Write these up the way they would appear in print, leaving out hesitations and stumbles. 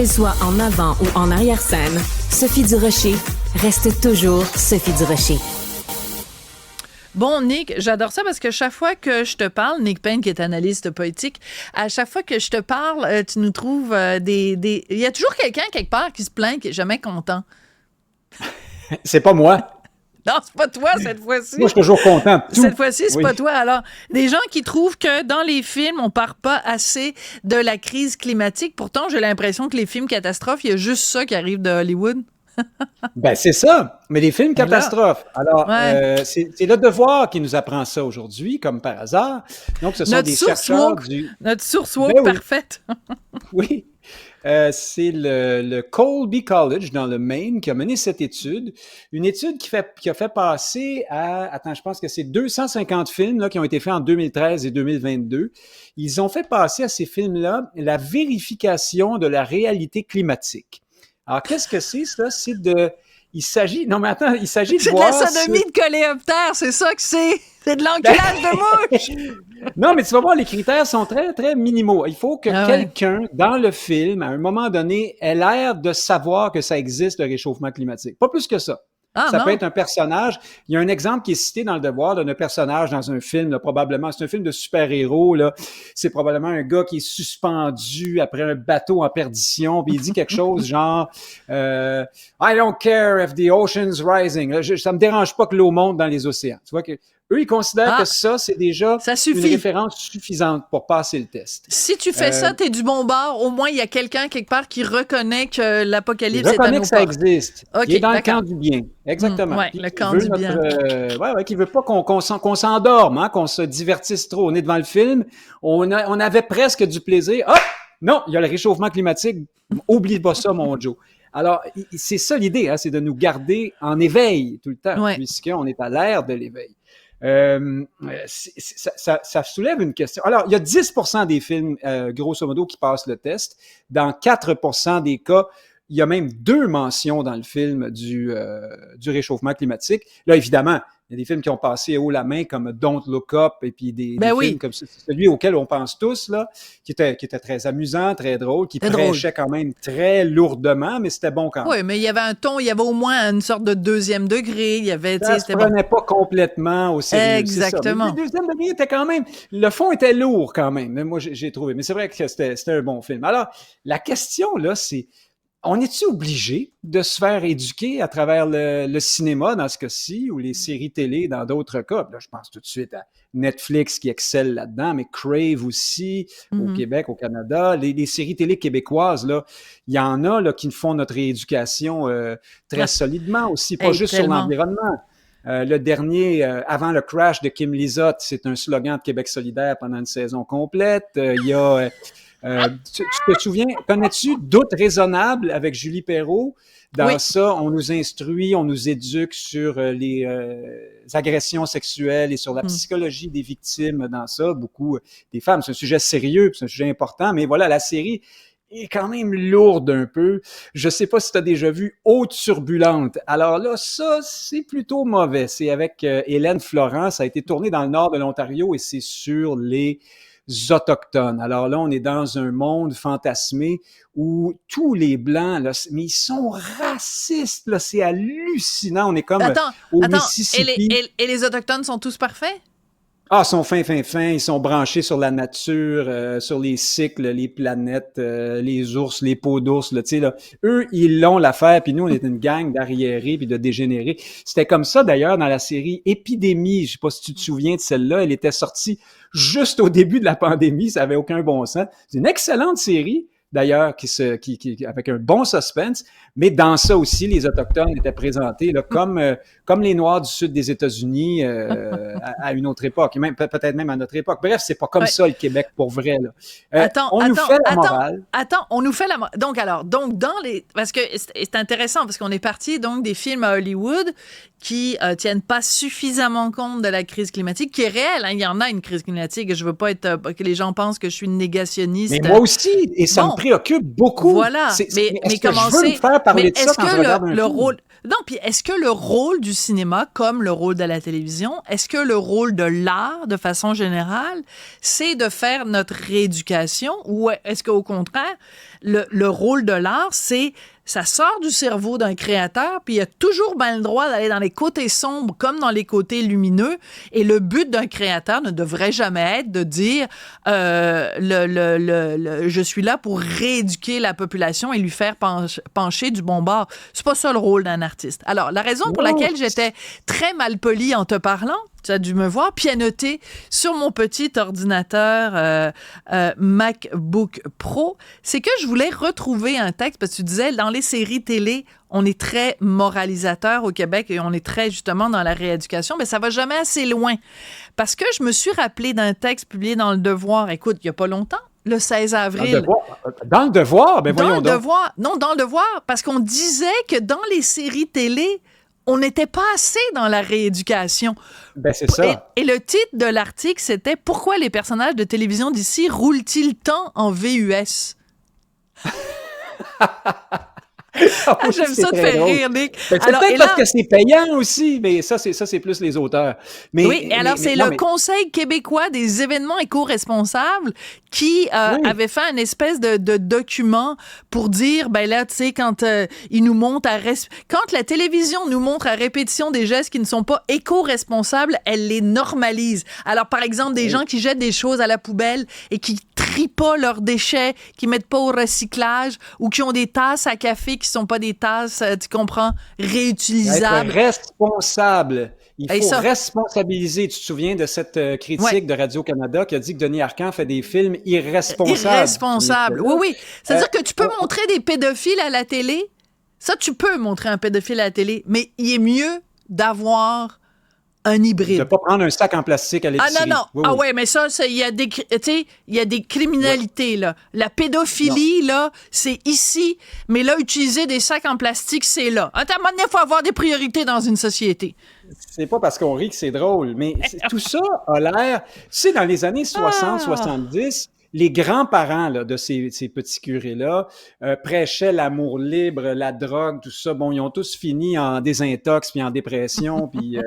Qu'elle soit en avant ou en arrière-scène, Sophie Durocher reste toujours Sophie Durocher. Bon, Nick, j'adore ça parce que chaque fois que je te parle, Nick Payne, qui est analyste politique, à chaque fois que je te parle, tu nous trouves des... Il y a toujours quelqu'un quelque part qui se plaint, qui est jamais content. C'est pas moi. Non, c'est pas toi cette fois-ci. Moi, je suis toujours content. Cette fois-ci, c'est oui. pas toi. Alors, des gens qui trouvent que dans les films, on parle pas assez de la crise climatique. Pourtant, j'ai l'impression que les films catastrophes, il y a juste ça qui arrive de Hollywood. Ben, c'est ça. Mais les films catastrophes. Alors, ouais. c'est Le Devoir qui nous apprend ça aujourd'hui, comme par hasard. Donc, ce sont notre des source chercheurs woke, notre source woke oui. parfaite. Oui. C'est le Colby College dans le Maine qui a mené cette étude. Une étude qui a fait passer je pense que c'est 250 films là, qui ont été faits en 2013 et 2022. Ils ont fait passer à ces films-là la vérification de la réalité climatique. Alors, qu'est-ce que c'est, ça? Il s'agit de voir... C'est de la sodomie de coléoptère, c'est ça que c'est! C'est de l'enculage de mouche! Non, mais tu vas voir, les critères sont très, très minimaux. Il faut que quelqu'un, dans le film, à un moment donné, ait l'air de savoir que ça existe, le réchauffement climatique. Pas plus que ça. Ça peut être un personnage. Il y a un exemple qui est cité dans Le Devoir d'un personnage dans un film, là, probablement. C'est un film de super-héros, là. C'est probablement un gars qui est suspendu après un bateau en perdition, puis il dit quelque chose genre I don't care if the ocean's rising. Là, ça me dérange pas que l'eau monte dans les océans. Tu vois que eux, ils considèrent que ça, c'est déjà une référence suffisante pour passer le test. Si tu fais ça, t'es du bon bord. Au moins, il y a quelqu'un quelque part qui reconnaît que l'apocalypse est à nos portes. Il reconnaît que ça existe. Il est dans le camp du bien. Exactement. Ouais, le camp du bien. Qui veut pas qu'on s'endorme, hein, qu'on se divertisse trop. On est devant le film, on avait presque du plaisir. Hop! Non, il y a le réchauffement climatique. Oublie pas ça, mon Joe. Alors, c'est ça l'idée, hein, c'est de nous garder en éveil tout le temps, puisqu'on est à l'ère de l'éveil. Ça soulève une question. Alors, il y a 10% des films, grosso modo, qui passent le test. Dans 4% des cas, il y a même 2 mentions dans le film du réchauffement climatique. Là, évidemment, il y a des films qui ont passé haut la main, comme Don't Look Up, et puis des films comme celui auquel on pense tous, là, qui était très amusant, très drôle, qui prêchait quand même très lourdement, mais c'était bon quand même. Oui, mais il y avait un ton, il y avait au moins une sorte de deuxième degré. Il y avait, ça ne se prenait pas complètement au sérieux. Exactement. Le deuxième degré était quand même... Le fond était lourd quand même, moi j'ai trouvé. Mais c'est vrai que c'était un bon film. Alors, la question, là, c'est... On est-tu obligé de se faire éduquer à travers le cinéma dans ce cas-ci ou les séries télé dans d'autres cas? Là, je pense tout de suite à Netflix qui excelle là-dedans, mais Crave aussi au Québec, au Canada. Les séries télé québécoises, là, il y en a là, qui font notre rééducation très solidement aussi, pas juste sur l'environnement. Le dernier, avant le crash de Kim Lizotte, c'est un slogan de Québec solidaire pendant une saison complète. Il y a... tu te souviens, connais-tu Doute raisonnable avec Julie Perrault? Dans ça, on nous instruit, on nous éduque sur les agressions sexuelles et sur la psychologie des victimes dans ça. Beaucoup des femmes, c'est un sujet sérieux, c'est un sujet important, mais voilà, la série est quand même lourde un peu. Je sais pas si tu as déjà vu Haute Turbulente. Alors là, ça, c'est plutôt mauvais. C'est avec Hélène Florent. Ça a été tourné dans le nord de l'Ontario et c'est sur les Autochtones. Alors là, on est dans un monde fantasmé où tous les Blancs, là, mais ils sont racistes, là, c'est hallucinant. On est comme au Mississippi. Et les Autochtones sont tous parfaits? Ah, ils sont fins, ils sont branchés sur la nature, sur les cycles, les planètes, les ours, les peaux d'ours, là, tu sais, là. Eux, ils l'ont l'affaire, puis nous, on est une gang d'arriérés puis de dégénérés. C'était comme ça, d'ailleurs, dans la série Épidémie. Je sais pas si tu te souviens de celle-là. Elle était sortie juste au début de la pandémie. Ça avait aucun bon sens. C'est une excellente série, d'ailleurs, qui avec un bon suspense, mais dans ça aussi, les Autochtones étaient présentés là, comme les Noirs du sud des États-Unis à une autre époque, et même, peut-être même à notre époque. Bref, c'est pas comme ça le Québec pour vrai. Là. On nous fait la morale. Donc dans les... Parce que c'est intéressant, parce qu'on est parti donc des films à Hollywood qui tiennent pas suffisamment compte de la crise climatique, qui est réelle. Hein? Il y en a une crise climatique, et je veux pas être que les gens pensent que je suis une négationniste. Mais moi aussi, et ça me préoccupe beaucoup. Voilà. Mais comment c'est? Je veux me faire parler de ça quand je regarde un film. Non, puis est-ce que le rôle du cinéma, comme le rôle de la télévision, est-ce que le rôle de l'art, de façon générale, c'est de faire notre rééducation, ou est-ce qu'au contraire, le rôle de l'art, c'est ça sort du cerveau d'un créateur, puis il a toujours bien le droit d'aller dans les côtés sombres comme dans les côtés lumineux. Et le but d'un créateur ne devrait jamais être de dire je suis là pour rééduquer la population et lui faire pencher du bon bord. C'est pas ça le rôle d'un artiste. Alors, la raison pour laquelle j'étais très malpolie en te parlant, tu as dû me voir pianoter sur mon petit ordinateur MacBook Pro, c'est que je voulais retrouver un texte, parce que tu disais, dans les séries télé, on est très moralisateur au Québec et on est très, justement, dans la rééducation, mais ça va jamais assez loin. Parce que je me suis rappelé d'un texte publié dans Le Devoir, écoute, il y a pas longtemps, le 16 avril. Dans Le Devoir? Ben voyons donc. Dans Le Devoir. Non, dans Le Devoir, parce qu'on disait que dans les séries télé, on n'était pas assez dans la rééducation. Ben, c'est ça. Et le titre de l'article, c'était « Pourquoi les personnages de télévision d'ici roulent-ils tant en VUS? » J'aime ça te faire rire, Nick. Ben, c'est peut-être parce que c'est payant aussi, mais ça, c'est plus les auteurs. Mais, oui, et alors c'est le Conseil québéquois des événements éco-responsables qui avait fait une espèce de document pour dire, ben là, tu sais, quand ils nous montrent quand la télévision nous montre à répétition des gestes qui ne sont pas éco-responsables, elle les normalise. Alors, par exemple, des gens qui jettent des choses à la poubelle et qui trient pas leurs déchets, qui mettent pas au recyclage ou qui ont des tasses à café qui sont pas des tasses, tu comprends, réutilisables. Être responsable. Il faut responsabiliser. Tu te souviens de cette critique de Radio-Canada qui a dit que Denis Arcand fait des films irresponsables. Irresponsables, oui. C'est-à-dire que tu peux montrer des pédophiles à la télé. Ça, tu peux montrer un pédophile à la télé, mais il est mieux d'avoir un hybride. De ne pas prendre un sac en plastique à l'épicerie. Ah non. Oui, ah ouais, mais ça, il y a des criminalités, là. La pédophilie, là, c'est ici, mais là, utiliser des sacs en plastique, c'est là. À un moment donné, il faut avoir des priorités dans une société. C'est pas parce qu'on rit que c'est drôle, mais tout ça a l'air... Tu sais, dans les années 60-70, les grands-parents là, de ces petits curés-là prêchaient l'amour libre, la drogue, tout ça. Bon, ils ont tous fini en désintox, puis en dépression, puis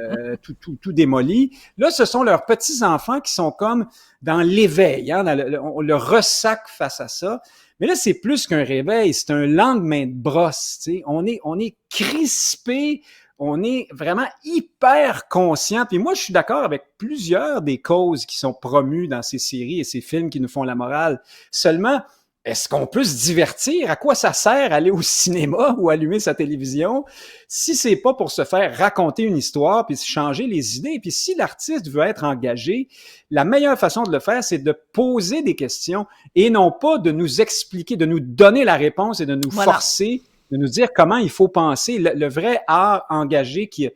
tout démoli. Là, ce sont leurs petits-enfants qui sont comme dans l'éveil, hein, on le ressac face à ça. Mais là, c'est plus qu'un réveil, c'est un lendemain de brosse. Tu sais. On est crispé. On est vraiment hyper conscient. Puis moi, je suis d'accord avec plusieurs des causes qui sont promues dans ces séries et ces films qui nous font la morale. Seulement, est-ce qu'on peut se divertir? À quoi ça sert aller au cinéma ou allumer sa télévision si c'est pas pour se faire raconter une histoire puis changer les idées? Puis si l'artiste veut être engagé, la meilleure façon de le faire, c'est de poser des questions et non pas de nous expliquer, de nous donner la réponse et de nous forcer, de nous dire comment il faut penser. Le vrai art engagé qui a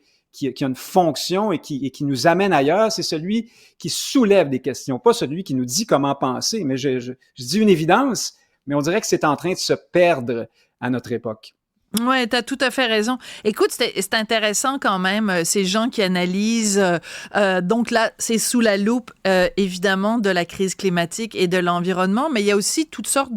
une fonction et qui nous amène ailleurs, c'est celui qui soulève des questions, pas celui qui nous dit comment penser. Mais je dis une évidence, mais on dirait que c'est en train de se perdre à notre époque. Oui, tu as tout à fait raison. Écoute, c'est intéressant quand même, ces gens qui analysent. Donc là, c'est sous la loupe, évidemment, de la crise climatique et de l'environnement, mais il y a aussi toutes sortes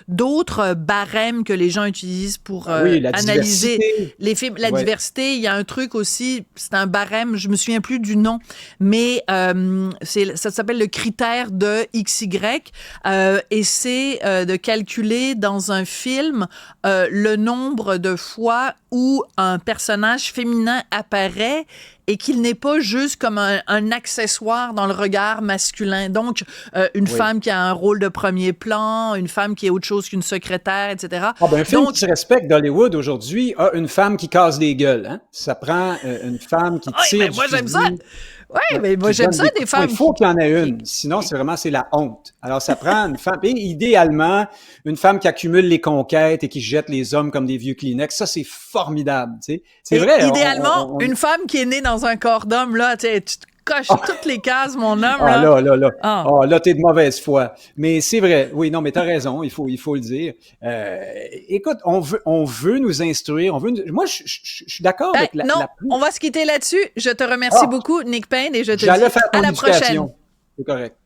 d'autres barèmes que les gens utilisent pour analyser les films. La diversité, il y a un truc aussi, c'est un barème, je me souviens plus du nom, mais ça s'appelle le critère de XY, et c'est de calculer dans un film le nombre de fois où un personnage féminin apparaît et qu'il n'est pas juste comme un accessoire dans le regard masculin. Donc, une femme qui a un rôle de premier plan, une femme qui est autre chose qu'une secrétaire, etc. Un film qui se respecte d'Hollywood aujourd'hui a une femme qui casse des gueules. Hein? Ça prend une femme qui tire du moi, j'aime ça. Oui, mais moi, j'aime ça, des femmes. Il faut qu'il y en ait une. Sinon, c'est la honte. Alors, ça prend une femme. Et idéalement, une femme qui accumule les conquêtes et qui jette les hommes comme des vieux Kleenex. Ça, c'est formidable. Tu sais. C'est vrai. Idéalement, une femme qui est née dans un corps d'homme, là, tu sais, tu coches toutes les cases, mon homme. Là, t'es de mauvaise foi. Mais c'est vrai. Oui, non, mais t'as raison. Il faut le dire. Écoute, on veut nous instruire. Moi, je suis d'accord avec la... on va se quitter là-dessus. Je te remercie beaucoup, Nick Payne, et je te dis à la prochaine. prochaine. C'est correct.